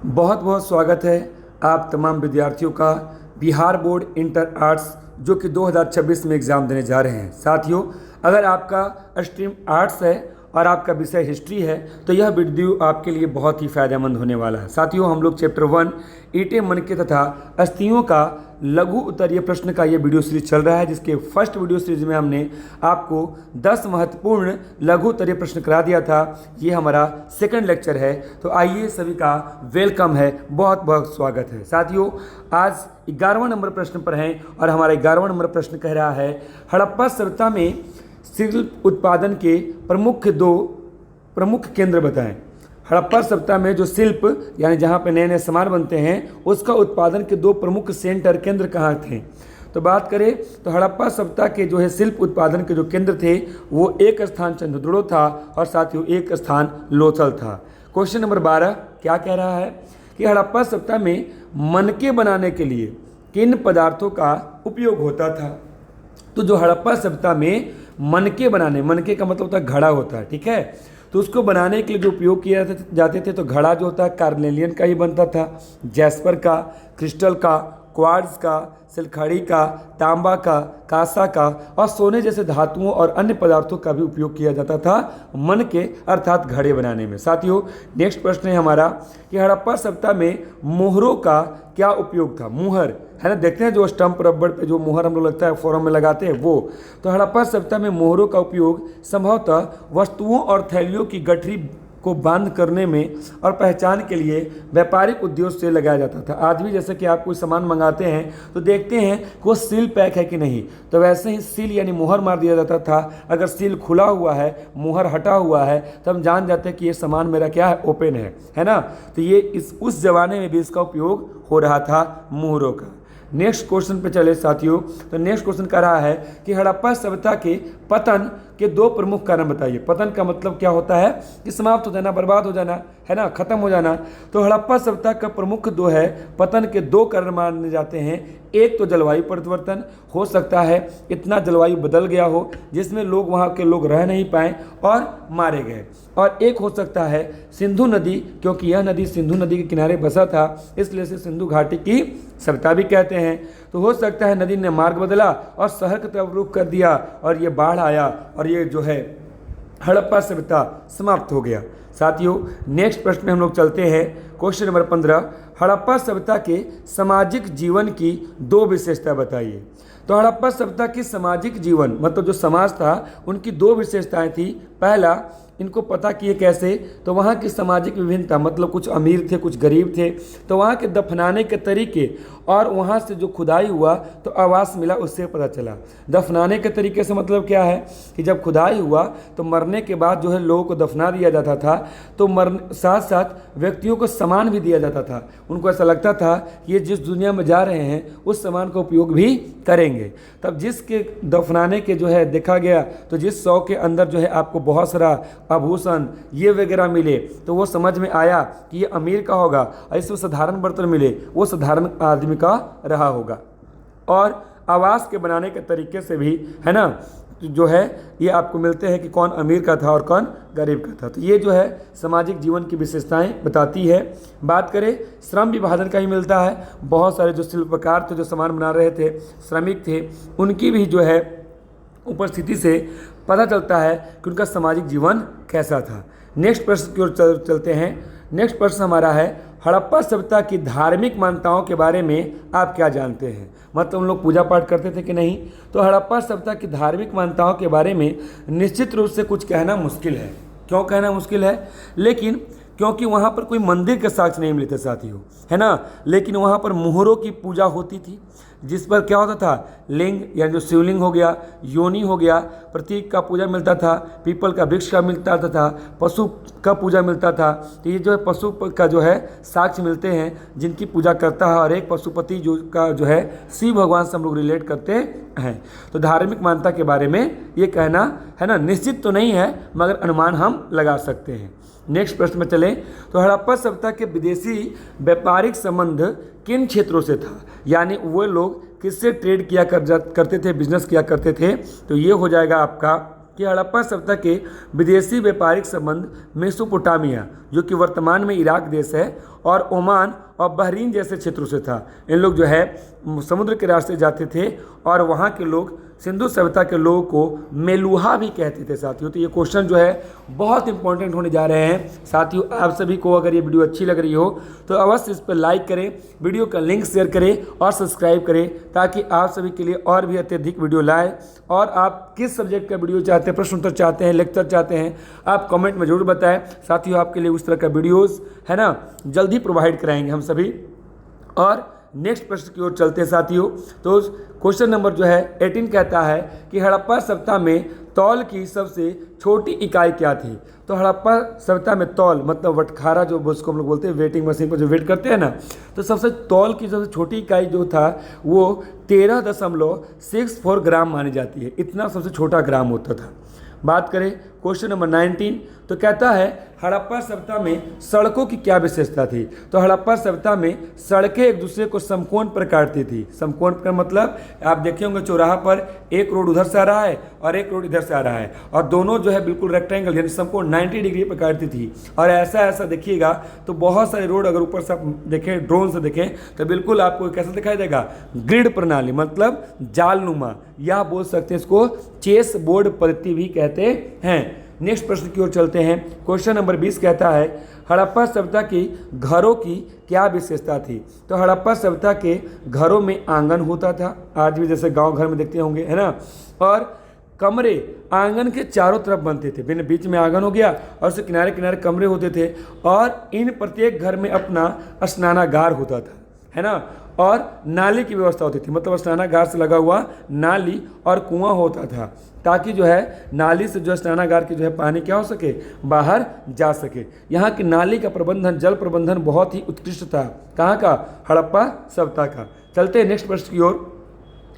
बहुत बहुत स्वागत है आप तमाम विद्यार्थियों का बिहार बोर्ड इंटर आर्ट्स जो कि 2026 में एग्ज़ाम देने जा रहे हैं। साथियों, अगर आपका स्ट्रीम आर्ट्स है और आपका विषय हिस्ट्री है तो यह वीडियो आपके लिए बहुत ही फ़ायदेमंद होने वाला है। साथियों, हम लोग चैप्टर 1 ईंटें मनके तथा अस्थियों का लघु उत्तरीय प्रश्न का ये वीडियो सीरीज चल रहा है, जिसके फर्स्ट वीडियो सीरीज में हमने आपको 10 महत्वपूर्ण लघु उत्तरीय प्रश्न करा दिया था। ये हमारा सेकंड लेक्चर है, तो आइए सभी का वेलकम है, बहुत बहुत स्वागत है। साथियों, आज 11वां नंबर प्रश्न पर हैं और हमारा 11वां नंबर प्रश्न कह रहा है, हड़प्पा सभ्यता में शिल्प उत्पादन के दो प्रमुख केंद्र बताएं। हड़प्पा सभ्यता में जो शिल्प यानी जहाँ पे नए नए सामान बनते हैं उसका उत्पादन के दो प्रमुख सेंटर केंद्र कहाँ थे। तो बात करें तो हड़प्पा सभ्यता के जो है शिल्प उत्पादन के जो केंद्र थे वो एक स्थान चंद्रद्रोण था और साथ ही एक स्थान लोथल था। क्वेश्चन नंबर 12 क्या कह रहा है कि हड़प्पा सभ्यता में मनके बनाने के लिए किन पदार्थों का उपयोग होता था। तो जो हड़प्पा सभ्यता में मनके का मतलब होता है घड़ा होता है, ठीक है। तो उसको बनाने के लिए जो उपयोग किया जाते थे तो घड़ा जो होता है कार्नेलियन का ही बनता था, जैस्पर का, क्रिस्टल का, क्वार्ट्ज का, सिलखड़ी का, तांबा का, कांसा का और सोने जैसे धातुओं और अन्य पदार्थों का भी उपयोग किया जाता था मनके अर्थात घड़े बनाने में। साथियों, नेक्स्ट प्रश्न है हमारा कि हड़प्पा सभ्यता में मोहरों का क्या उपयोग था। मुहर है ना, देखते हैं जो स्टंप रबड़ पे जो मुहर हम लोग लगता है फोरम में लगाते हैं वो। तो हड़प्पा सभ्यता में मोहरों का उपयोग संभवतः वस्तुओं और थैलियों की गठरी को बंद करने में और पहचान के लिए व्यापारिक उद्देश्य से लगाया जाता था। आज भी जैसे कि आप कोई सामान मंगाते हैं तो देखते हैं कि वो सील पैक है कि नहीं, तो वैसे ही सील यानी मुहर मार दिया जाता था। अगर सील खुला हुआ है, मुहर हटा हुआ है, तो हम जान जाते हैं कि ये सामान मेरा क्या है, ओपन है ना। तो ये उस जमाने में भी इसका उपयोग हो रहा था मोहरों का। नेक्स्ट क्वेश्चन पे चले साथियों, तो नेक्स्ट क्वेश्चन कह रहा है कि हड़प्पा सभ्यता के पतन के दो प्रमुख कारण बताइए। पतन का मतलब क्या होता है कि समाप्त हो जाना, बर्बाद हो जाना, है ना, खत्म हो जाना। तो हड़प्पा सभ्यता का प्रमुख दो है पतन के दो कारण माने जाते हैं। एक तो जलवायु परिवर्तन, हो सकता है इतना जलवायु बदल गया हो जिसमें लोग वहाँ के लोग रह नहीं पाए और मारे गए। और एक हो सकता है सिंधु नदी, क्योंकि यह नदी सिंधु नदी के किनारे बसा था इसलिए इसे सिंधु घाटी की सभ्यता भी कहते हैं। तो हो सकता है नदी ने मार्ग बदला और शहर की तरफ रुख कर दिया और ये बाढ़ आया और ये जो है हड़प्पा सभ्यता समाप्त हो गया। साथियों, नेक्स्ट प्रश्न में हम लोग चलते हैं। क्वेश्चन नंबर 15, हड़प्पा सभ्यता के सामाजिक जीवन की दो विशेषता बताइए। तो हड़प्पा सभ्यता की सामाजिक जीवन मतलब जो समाज था उनकी दो विशेषताएं थी। पहला, इनको पता किए कैसे, तो वहाँ की सामाजिक विभिन्नता मतलब कुछ अमीर थे कुछ गरीब थे, तो वहाँ के दफनाने के तरीके और वहाँ से जो खुदाई हुआ तो आवास मिला उससे पता चला। दफनाने के तरीके से मतलब क्या है कि जब खुदाई हुआ तो मरने के बाद जो है लोगों को दफना दिया जाता था, तो साथ साथ व्यक्तियों को सामान भी दिया जाता था। उनको ऐसा लगता था कि ये जिस दुनिया में जा रहे हैं उस सामान का उपयोग भी करेंगे। तब जिसके दफनाने के जो है देखा गया तो जिस शव के अंदर जो है आपको बहुत सारा आभूषण ये वगैरह मिले तो वो समझ में आया कि ये अमीर का होगा, और इसमें साधारण बर्तन मिले वो साधारण आदमी का रहा होगा। और आवास के बनाने के तरीके से भी है ना जो है ये आपको मिलते हैं कि कौन अमीर का था और कौन गरीब का था। तो ये जो है सामाजिक जीवन की विशेषताएं बताती है। बात करें श्रम विभाजन का ही मिलता है। बहुत सारे जो शिल्पकार थे जो सामान बना रहे थे, श्रमिक थे, उनकी भी जो है उपस्थिति से पता चलता है कि उनका सामाजिक जीवन कैसा था। नेक्स्ट प्रश्न की ओर चलते हैं। नेक्स्ट प्रश्न हमारा है, हड़प्पा सभ्यता की धार्मिक मान्यताओं के बारे में आप क्या जानते हैं। मतलब उन लोग पूजा पाठ करते थे कि नहीं। तो हड़प्पा सभ्यता की धार्मिक मान्यताओं के बारे में निश्चित रूप से कुछ कहना मुश्किल है। क्यों कहना मुश्किल है? लेकिन क्योंकि वहाँ पर कोई मंदिर के साक्ष्य नहीं मिले थे साथियों, है ना। लेकिन वहाँ पर मोहरों की पूजा होती थी जिस पर क्या होता था, लिंग यानी जो शिवलिंग हो गया, योनि हो गया, प्रतीक का पूजा मिलता था, पीपल का वृक्ष का मिलता था, पशु का पूजा मिलता था। तो ये जो है पशु का जो है साक्ष्य मिलते हैं जिनकी पूजा करता है, और एक पशुपति जो है शिव भगवान से हम लोग रिलेट करते हैं। तो धार्मिक मान्यता के बारे में ये कहना है ना निश्चित तो नहीं है मगर अनुमान हम लगा सकते हैं। नेक्स्ट प्रश्न में चलें तो हड़प्पा सभ्यता के विदेशी व्यापारिक संबंध किन क्षेत्रों से था, यानी वो लोग किससे ट्रेड किया करते थे, बिजनेस किया करते थे। तो ये हो जाएगा आपका कि हड़प्पा सभ्यता के विदेशी व्यापारिक संबंध मेसोपोटामिया जो कि वर्तमान में इराक देश है और ओमान और बहरीन जैसे क्षेत्रों से था। इन लोग जो है समुद्र के रास्ते जाते थे और वहाँ के लोग सिंधु सभ्यता के लोगों को मेलुहा भी कहते थे साथियों। तो ये क्वेश्चन जो है बहुत इंपॉर्टेंट होने जा रहे हैं साथियों। आप सभी को अगर ये वीडियो अच्छी लग रही हो तो अवश्य इस पर लाइक करें, वीडियो का लिंक शेयर करें और सब्सक्राइब करें, ताकि आप सभी के लिए और भी अत्यधिक वीडियो लाए। और आप किस सब्जेक्ट का वीडियो चाहते हैं, प्रश्न उत्तर चाहते हैं, लेक्चर चाहते हैं, आप कमेंट में जरूर बताएं साथियों। आपके लिए उस तरह का वीडियोज़ है ना जल्दी प्रोवाइड कराएंगे हम सभी। और नेक्स्ट प्रश्न की ओर चलते हैं साथियों। तो क्वेश्चन नंबर जो है 18 कहता है कि हड़प्पा सभ्यता में तौल की सबसे छोटी इकाई क्या थी। तो हड़प्पा सभ्यता में तौल मतलब वटखारा जो उसको हम लोग बोलते हैं, वेटिंग मशीन पर जो वेट करते हैं ना, तो सबसे तौल की सबसे छोटी इकाई जो था वो 13.64 ग्राम मानी जाती है। इतना सबसे छोटा ग्राम होता था। बात करें क्वेश्चन नंबर 19 तो कहता है हड़प्पा सभ्यता में सड़कों की क्या विशेषता थी। तो हड़प्पा सभ्यता में सड़कें एक दूसरे को समकोण पर काटती थी। समकोण पर मतलब आप देखे होंगे चौराहा पर एक रोड उधर से आ रहा है और एक रोड इधर से आ रहा है और दोनों जो है बिल्कुल रेक्टेंगल यानी समकोण 90 डिग्री पर काटती थी। और ऐसा देखिएगा तो बहुत सारे रोड अगर ऊपर से आप देखें, ड्रोन से देखें तो बिल्कुल आपको कैसा दिखाई देगा, ग्रिड प्रणाली मतलब जालनुमा, या बोल सकते हैं इसको चेस बोर्ड पद्धति भी कहते हैं। नेक्स्ट प्रश्न की ओर चलते हैं। क्वेश्चन नंबर 20 कहता है हड़प्पा सभ्यता की घरों की क्या विशेषता थी। तो हड़प्पा सभ्यता के घरों में आंगन होता था, आज भी जैसे गांव घर में देखते होंगे है ना, और कमरे आंगन के चारों तरफ बनते थे। बीच में आंगन हो गया और उसके किनारे किनारे कमरे होते थे और इन प्रत्येक घर में अपना स्नानागार होता था है ना, और नाली की व्यवस्था होती थी मतलब स्नानागार से लगा हुआ नाली और कुआं होता था, ताकि जो है नाली से जो स्नानागार की जो है पानी क्या हो सके, बाहर जा सके। यहाँ की नाली का प्रबंधन, जल प्रबंधन बहुत ही उत्कृष्ट था। कहाँ का, हड़प्पा सभ्यता का। चलते हैं नेक्स्ट प्रश्न की ओर।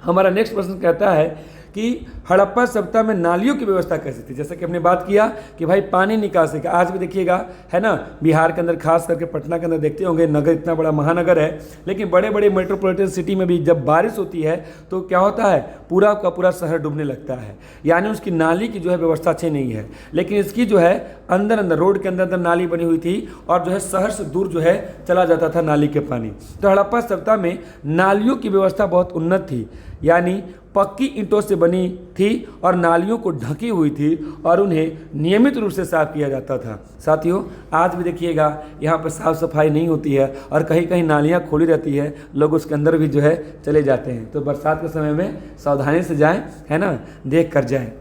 हमारा नेक्स्ट प्रश्न कहता है कि हड़प्पा सभ्यता में नालियों की व्यवस्था कैसी थी। जैसे कि हमने बात किया कि भाई पानी निकासी का, आज भी देखिएगा है ना, बिहार के अंदर खास करके पटना के अंदर देखते होंगे, नगर इतना बड़ा महानगर है, लेकिन बड़े बड़े मेट्रोपॉलिटन सिटी में भी जब बारिश होती है तो क्या होता है, पूरा का पूरा शहर डूबने लगता है। यानी उसकी नाली की जो है व्यवस्था अच्छी नहीं है, लेकिन इसकी जो है अंदर अंदर रोड के अंदर अंदर नाली बनी हुई थी और जो है शहर से दूर जो है चला जाता था नाली के पानी। तो हड़प्पा सभ्यता में नालियों की व्यवस्था बहुत उन्नत थी, यानी पक्की ईंटों से बनी थी और नालियों को ढकी हुई थी और उन्हें नियमित रूप से साफ किया जाता था। साथियों आज भी देखिएगा यहाँ पर साफ सफाई नहीं होती है और कहीं कहीं नालियाँ खोली रहती है, लोग उसके अंदर भी जो है चले जाते हैं। तो बरसात के समय में सावधानी से जाएं है ना, देख कर जाएं।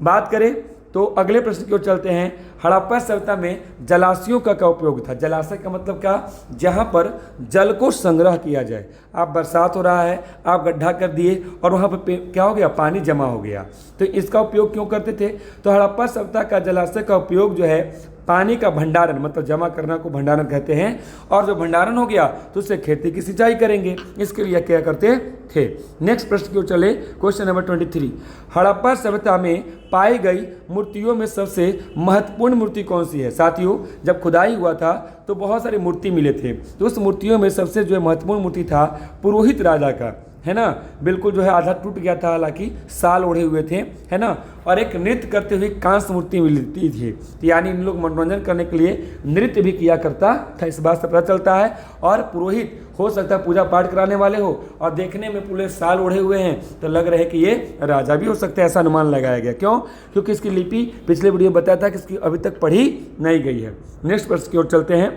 बात करें तो अगले प्रश्न की ओर चलते हैं। हड़प्पा सभ्यता में जलाशयों का क्या उपयोग था। जलाशय का मतलब क्या, जहाँ पर जल को संग्रह किया जाए। आप बरसात हो रहा है, आप गड्ढा कर दिए और वहाँ पर क्या हो गया, पानी जमा हो गया, तो इसका उपयोग क्यों करते थे। तो हड़प्पा सभ्यता का जलाशय का उपयोग जो है पानी का भंडारण मतलब जमा करना को भंडारण कहते हैं, और जो भंडारण हो गया तो उससे खेती की सिंचाई करेंगे, इसके लिए क्या करते थे। नेक्स्ट प्रश्न की ओर चले। क्वेश्चन नंबर 23, हड़प्पा सभ्यता में पाई गई मूर्तियों में सबसे महत्वपूर्ण मूर्ति कौन सी है। साथियों जब खुदाई हुआ था तो बहुत सारी मूर्ति मिले थे, तो उस मूर्तियों में सबसे जो है महत्वपूर्ण मूर्ति था पुरोहित राजा का, है ना, बिल्कुल जो है आधा टूट गया था, हालांकि साल ओढ़े हुए थे है ना, और एक नृत्य करते हुए कांस्य मूर्ति मिलती थी, यानी इन लोग मनोरंजन करने के लिए नृत्य भी किया करता था, इस बात से पता चलता है। और पुरोहित हो सकता है पूजा पाठ कराने वाले हो और देखने में पूरे साल ओढ़े हुए हैं तो लग रहा है कि ये राजा भी हो सकता है, ऐसा अनुमान लगाया गया। क्यों, क्योंकि इसकी लिपि पिछले वीडियो में बताया था कि इसकी अभी तक पढ़ी नहीं गई है। नेक्स्ट प्रश्न की ओर चलते हैं।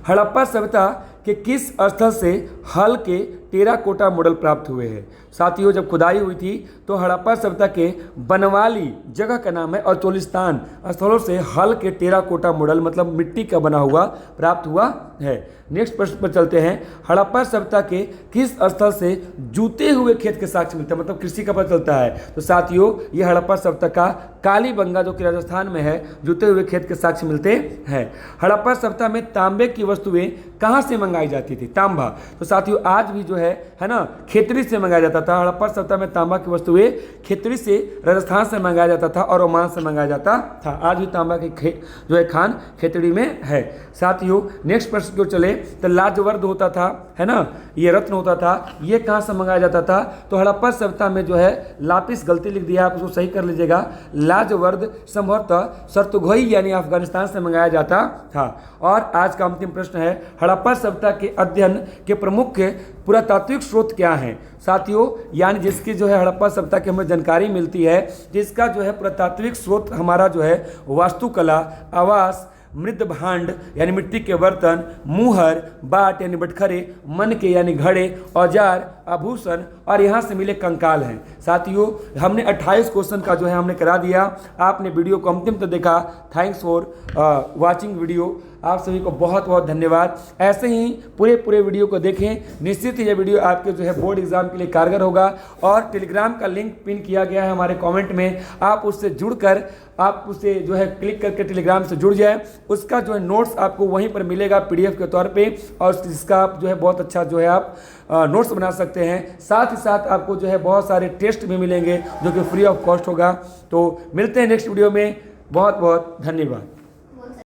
हड़प्पा सभ्यता के किस स्थल से हल के टेराकोटा मॉडल प्राप्त हुए हैं। साथियों जब खुदाई हुई थी तो हड़प्पा सभ्यता के बनवाली जगह का नाम है और चोलिस्तान स्थलों से हल के टेराकोटा मॉडल मतलब मिट्टी का बना हुआ प्राप्त हुआ है। नेक्स्ट प्रश्न पर चलते हैं। हड़प्पा सभ्यता के किस स्थल से जूते हुए खेत के साक्ष्य मिलते हैं, मतलब कृषि का पता चलता है। तो साथियों ये हड़प्पा सभ्यता का कालीबंगा जो कि राजस्थान में है, जूते हुए खेत के साक्ष्य मिलते हैं। हड़प्पा सभ्यता में तांबे की वस्तुएं कहाँ से मंगाई जाती थी, तांबा। तो साथियों आज भी जो है ना, खेतड़ी से मंगाया जाता था। हड़प्पा सभ्यता में तांबा की वस्तुएं खेतड़ी से राजस्थान से मंगाया जाता था और ओमान से मंगाया जाता था। आज भी तांबा की जो है खान खेतड़ी में है। साथियों नेक्स्ट प्रश्न को चले तो लाजवर्द होता था है ना, ये रत्न होता था, ये कहाँ से मंगाया जाता था। तो हड़प्पा सभ्यता में जो है लापिस, गलती लिख दिया आप उसको सही कर लीजिएगा, लाजवर्द संभवतः सरतुघई यानी अफगानिस्तान से मंगाया जाता था। और आज का अंतिम प्रश्न है, हड़प्पा सभ्यता के अध्ययन के प्रमुख पुरातात्विक स्रोत क्या हैं। साथियों, यानी जिसकी जो है हड़प्पा सभ्यता की हमें जानकारी मिलती है, जिसका जो है पुरातात्विक स्रोत हमारा जो है वास्तुकला, आवास, मृद भांड यानी मिट्टी के बर्तन, मुहर, बाट यानी बटखरे, मन के यानी घड़े, औजार, आभूषण और यहाँ से मिले कंकाल हैं। साथियों, हमने 28 क्वेश्चन का जो है हमने करा दिया। आपने वीडियो को अंतिम तक देखा, थैंक्स फॉर वाचिंग वीडियो। आप सभी को बहुत बहुत धन्यवाद। ऐसे ही पूरे वीडियो को देखें, निश्चित ही यह वीडियो आपके जो है बोर्ड एग्जाम के लिए कारगर होगा। और टेलीग्राम का लिंक पिन किया गया है हमारे कमेंट में, आप उससे जुड़कर आप उसे जो है क्लिक करके टेलीग्राम से जुड़ जाए। उसका जो है नोट्स आपको वहीं पर मिलेगा PDF के तौर पे, और जिसका आप जो है बहुत अच्छा जो है आप नोट्स बना सकते हैं। साथ ही साथ आपको जो है बहुत सारे टेस्ट भी मिलेंगे जो कि फ्री ऑफ कॉस्ट होगा। तो मिलते हैं नेक्स्ट वीडियो में। बहुत बहुत धन्यवाद।